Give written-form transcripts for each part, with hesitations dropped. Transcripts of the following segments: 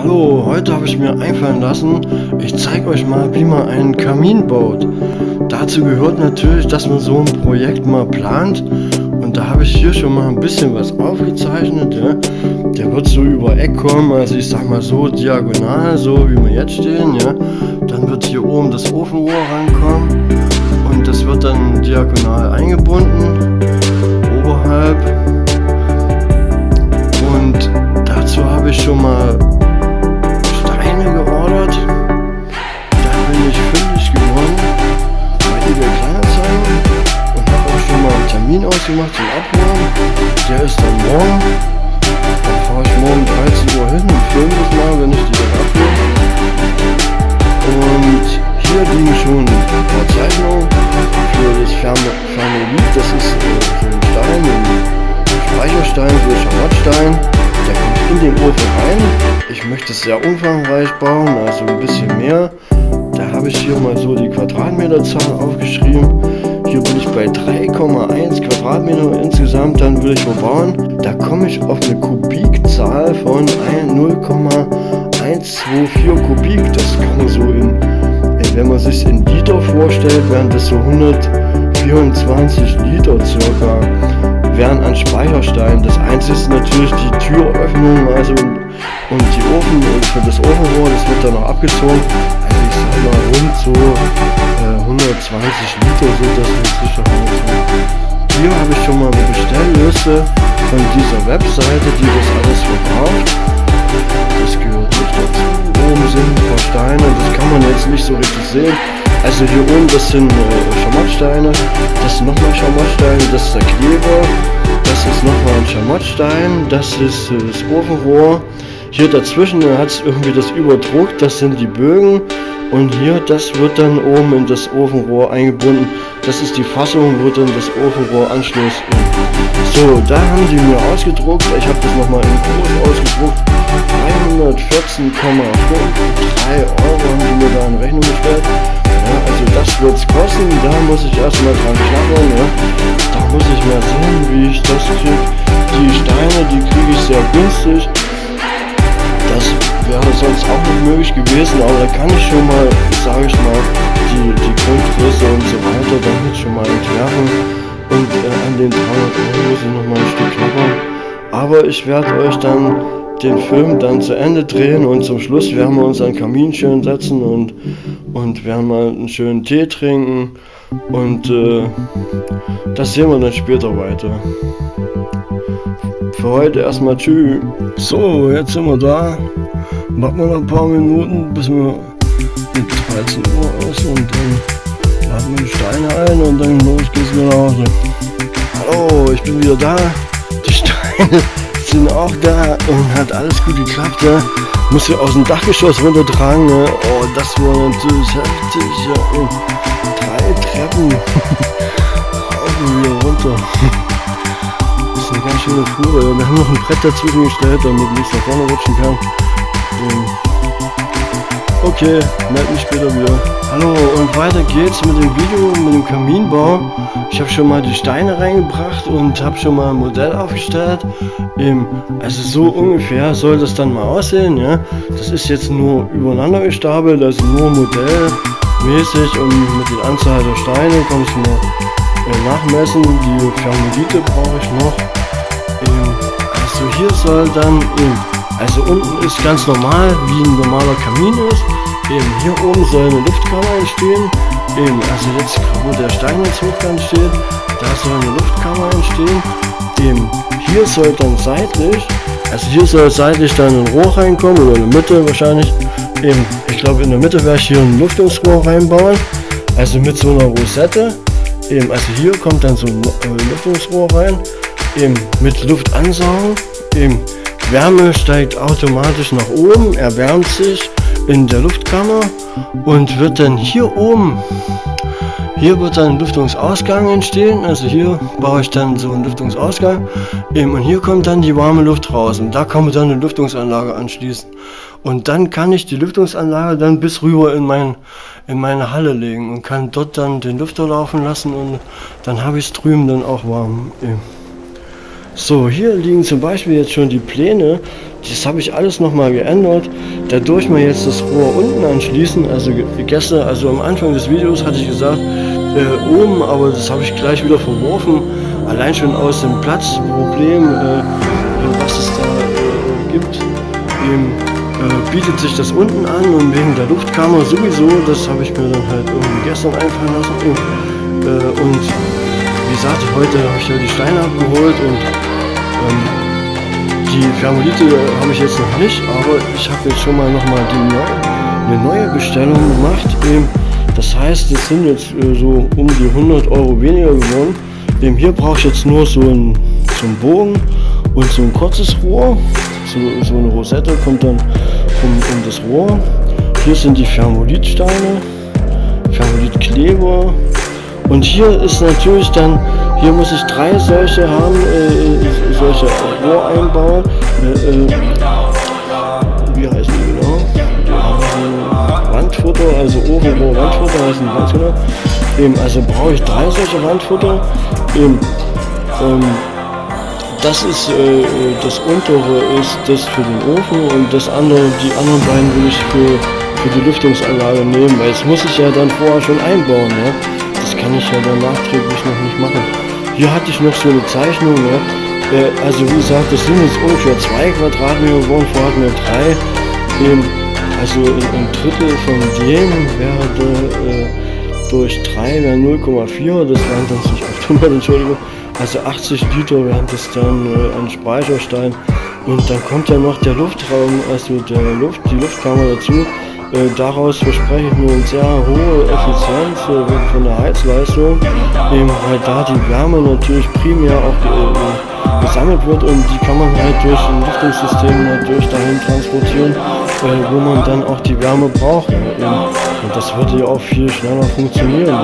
Hallo, heute habe ich mir einfallen lassen, ich zeige euch mal, wie man einen Kamin baut. Dazu gehört natürlich, dass man so ein Projekt mal plant. Und da habe ich hier schon mal ein bisschen was aufgezeichnet. Ja. Der wird so über Eck kommen, also ich sag mal so diagonal, so wie wir jetzt stehen. Ja. Dann wird hier oben das Ofenrohr rankommen und das wird dann diagonal eingebunden, oberhalb. Und dazu habe ich schon mal Steine geordert. Da bin ich fündig geworden bei eBay Kleinanzeigen und habe auch schon mal einen Termin ausgemacht zum Abholen. Der ist dann morgen. Dann fahre ich morgen 13 Uhr hin und filme das mal, wenn ich die dann abhole. Und hier liegen schon ein paar Zeichnungen für das Thermolit. Das ist so ein Stein, ein Speicherstein, so ein Schamottstein. Der kommt in den Ofen rein. Ich möchte es sehr umfangreich bauen, also ein bisschen mehr. Da habe ich hier mal so die Quadratmeterzahl aufgeschrieben. Hier bin ich bei 3,1 Quadratmeter insgesamt, dann will ich verbauen. Da komme ich auf eine Kubikzahl von 0,124 Kubik. Das kann man so wenn man sich in Liter vorstellt, wären das so 124 Liter circa. Wären an Speicherstein. Das einzige ist natürlich die Türöffnung, also und die Ofen für das Ofenrohr, das wird dann noch abgezogen. Also ich sag mal rund so 120 Liter sind das mit Sicherheit. Hier habe ich schon mal eine Bestellliste von dieser Webseite, die das alles verkauft. Das gehört nicht dazu. Oben sind ein paar Steine, das kann man jetzt nicht so richtig sehen. Also hier oben, das sind Schamottsteine, das sind nochmal Schamottsteine, das ist der Kleber, das ist nochmal ein Schamottstein, das ist das Ofenrohr. Hier dazwischen hat es irgendwie das überdruckt, das sind die Bögen. Und hier, das wird dann oben in das Ofenrohr eingebunden. Das ist die Fassung, wird dann das Ofenrohranschluss. So, da haben die mir ausgedruckt, ich habe das nochmal in groß ausgedruckt. 314,5, 3 Euro haben die mir da in Rechnung gestellt. Ja, also das wird es kosten, da muss ich erstmal dran knabbern. Ja. Da muss ich mal sehen, wie ich das kriege. Die Steine, die kriege ich sehr günstig. Das wäre sonst auch nicht möglich gewesen, aber da kann ich schon mal, sage ich mal, die Grundgröße und so weiter damit schon mal entwerfen. Und an den 300 Euro muss ich nochmal ein Stück knabbern. Aber ich werde euch dann den Film dann zu Ende drehen und zum Schluss werden wir uns an den Kamin schön setzen und werden mal einen schönen Tee trinken und das sehen wir dann später weiter. Für heute erstmal tschüss. So, jetzt sind wir da. Warten wir noch ein paar Minuten, bis wir mit 13 Uhr aus und dann laden wir die Steine ein und dann los geht's wieder nach Hause. Hallo, ich bin wieder da. Die Steine sind auch da und hat alles gut geklappt. Ja. Muss ja aus dem Dachgeschoss runtertragen. Ja. Oh, das war natürlich heftig. Ja. 3 Treppen. Rauf und wieder runter. Das ist eine ganz schöne Fuhre. Wir haben noch ein Brett dazwischen gestellt, damit nichts nach vorne rutschen kann. Okay, melde mich später wieder. Hallo, und weiter geht's mit dem Video, mit dem Kaminbau. Ich habe schon mal die Steine reingebracht und habe schon mal ein Modell aufgestellt. Also so ungefähr soll das dann mal aussehen. Ja? Das ist jetzt nur übereinander gestapelt, also nur modellmäßig und mit der Anzahl der Steine kann ich noch nachmessen. Die Thermolite brauche ich noch. Also hier soll dann also unten ist ganz normal, wie ein normaler Kamin ist. Hier oben soll eine Luftkammer entstehen. Also jetzt, wo der Stein jetzt hochkant steht, da soll eine Luftkammer entstehen. Hier soll dann seitlich, also hier soll seitlich dann ein Rohr reinkommen, oder in der Mitte wahrscheinlich. Ich glaube in der Mitte werde ich hier ein Lüftungsrohr reinbauen, also mit so einer Rosette. Also hier kommt dann so ein Lüftungsrohr rein, mit Luftansaugen. Wärme steigt automatisch nach oben, erwärmt sich in der Luftkammer und wird dann hier oben, hier wird dann ein Lüftungsausgang entstehen, also hier baue ich dann so einen Lüftungsausgang und hier kommt dann die warme Luft raus und da kann man dann eine Lüftungsanlage anschließen und dann kann ich die Lüftungsanlage dann bis rüber in meine Halle legen und kann dort dann den Lüfter laufen lassen und dann habe ich es drüben dann auch warm. So, hier liegen zum Beispiel jetzt schon die Pläne das habe ich alles nochmal geändert. Dadurch wir jetzt das Rohr unten anschließen, also gestern, also am Anfang des Videos hatte ich gesagt, oben, aber das habe ich gleich wieder verworfen. Allein schon aus dem Platzproblem, was es da gibt, bietet sich das unten an und wegen der Luftkammer sowieso, das habe ich mir dann halt irgendwie gestern einfallen lassen. Und wie gesagt, heute habe ich ja die Steine abgeholt und die Thermolite habe ich jetzt noch nicht, aber ich habe jetzt schon mal nochmal eine neue Bestellung gemacht. Das heißt, es sind jetzt so um die 100 Euro weniger geworden. Hier brauche ich jetzt nur so einen Bogen und so ein kurzes Rohr. So eine Rosette kommt dann um das Rohr. Hier sind die Thermolitsteine, Thermolitkleber. Und hier ist natürlich dann, hier muss ich 3 solche haben, solche Rohr einbauen. Wie heißen die genau? Wandfutter, also Ofenrohr Wandfutter heißen die ganz genau. Also brauche ich 3 solche Wandfutter. Das ist das untere ist das für den Ofen und das andere, die anderen beiden will ich für die Lüftungsanlage nehmen, weil das muss ich ja dann vorher schon einbauen. Ja? Das kann ich ja dann nachträglich noch nicht machen. Hier hatte ich noch so eine Zeichnung. Ja? Also wie gesagt, das sind jetzt ungefähr 2 Quadratmeter geworden, vorher hatten wir 3. Also ein Drittel von dem wäre durch 3 wäre 0,4, das wären dann nicht 800, Entschuldigung. Also 80 Liter wären das dann an Speicherstein. Und dann kommt ja noch der Luftraum, also die Luftkammer dazu. Daraus verspreche ich mir eine sehr hohe Effizienz von der Heizleistung, weil da die Wärme natürlich primär auch gesammelt wird und die kann man halt durch ein Lüftungssystem natürlich dahin transportieren, wo man dann auch die Wärme braucht. Und das würde ja auch viel schneller funktionieren.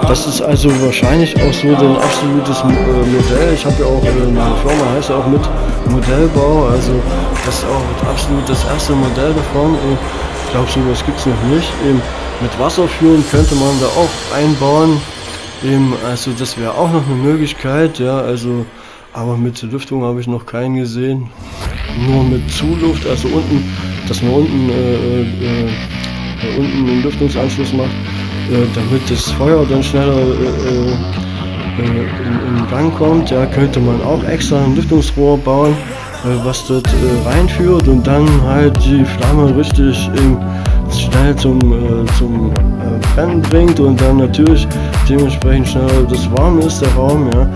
Das ist also wahrscheinlich auch so ein absolutes Modell. Ich habe ja auch, meine Firma heißt ja auch mit Modellbau, also das ist auch absolut das erste Modell davon. Ich glaube, sowas gibt es noch nicht. Mit Wasserführung könnte man da auch einbauen. Also das wäre auch noch eine Möglichkeit, ja, also, aber mit Lüftung habe ich noch keinen gesehen. Nur mit Zuluft, also unten, dass man unten einen Lüftungsanschluss macht, damit das Feuer dann schneller in Gang kommt, ja, könnte man auch extra ein Lüftungsrohr bauen, was dort reinführt und dann halt die Flamme richtig schnell zum Brennen bringt und dann natürlich dementsprechend schneller das warm ist, der Raum, ja.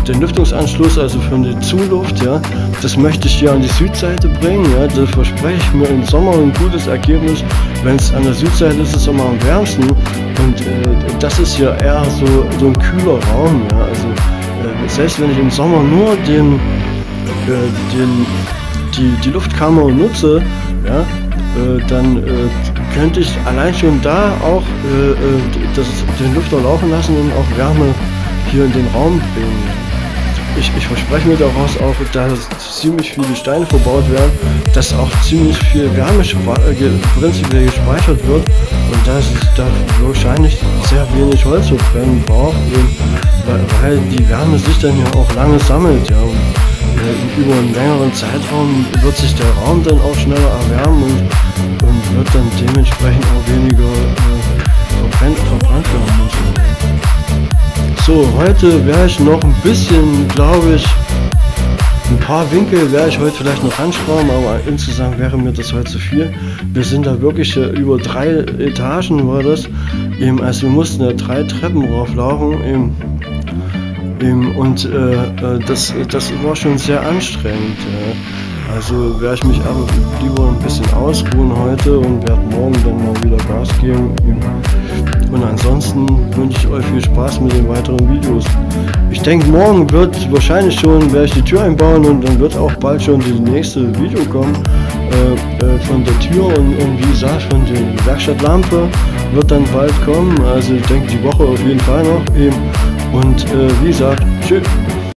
Den Lüftungsanschluss, also von der Zuluft, ja, das möchte ich hier an die Südseite bringen, ja, da verspreche ich mir im Sommer ein gutes Ergebnis. Wenn es an der Südseite ist, ist es immer am wärmsten und das ist hier eher so ein kühler Raum, ja, also selbst wenn ich im Sommer nur die Luftkammer nutze, ja, dann könnte ich allein schon da auch den Lüfter laufen lassen und auch Wärme hier in den Raum bringen. Ich verspreche mir daraus auch, dass ziemlich viele Steine verbaut werden, dass auch ziemlich viel Wärme prinzipiell gespeichert wird und dass es da wahrscheinlich sehr wenig Holz zu brennen braucht, weil die Wärme sich dann ja auch lange sammelt. Ja, und über einen längeren Zeitraum wird sich der Raum dann auch schneller erwärmen und wird dann dementsprechend auch weniger verbrannt werden. So, heute werde ich noch ein bisschen, glaube ich, ein paar Winkel werde ich heute vielleicht noch anschrauben, aber insgesamt wäre mir das heute zu viel. Wir sind da wirklich über 3 Etagen war das, also wir mussten da 3 Treppen rauflaufen, und das war schon sehr anstrengend. Also werde ich mich aber lieber ein bisschen ausruhen heute und werde morgen dann mal wieder Gas geben. Und ansonsten wünsche ich euch viel Spaß mit den weiteren Videos. Ich denke, morgen wird wahrscheinlich schon, werde ich die Tür einbauen und dann wird auch bald schon das nächste Video kommen von der Tür und wie gesagt, von der Werkstattlampe wird dann bald kommen. Also ich denke, die Woche auf jeden Fall noch. Und wie gesagt, tschüss.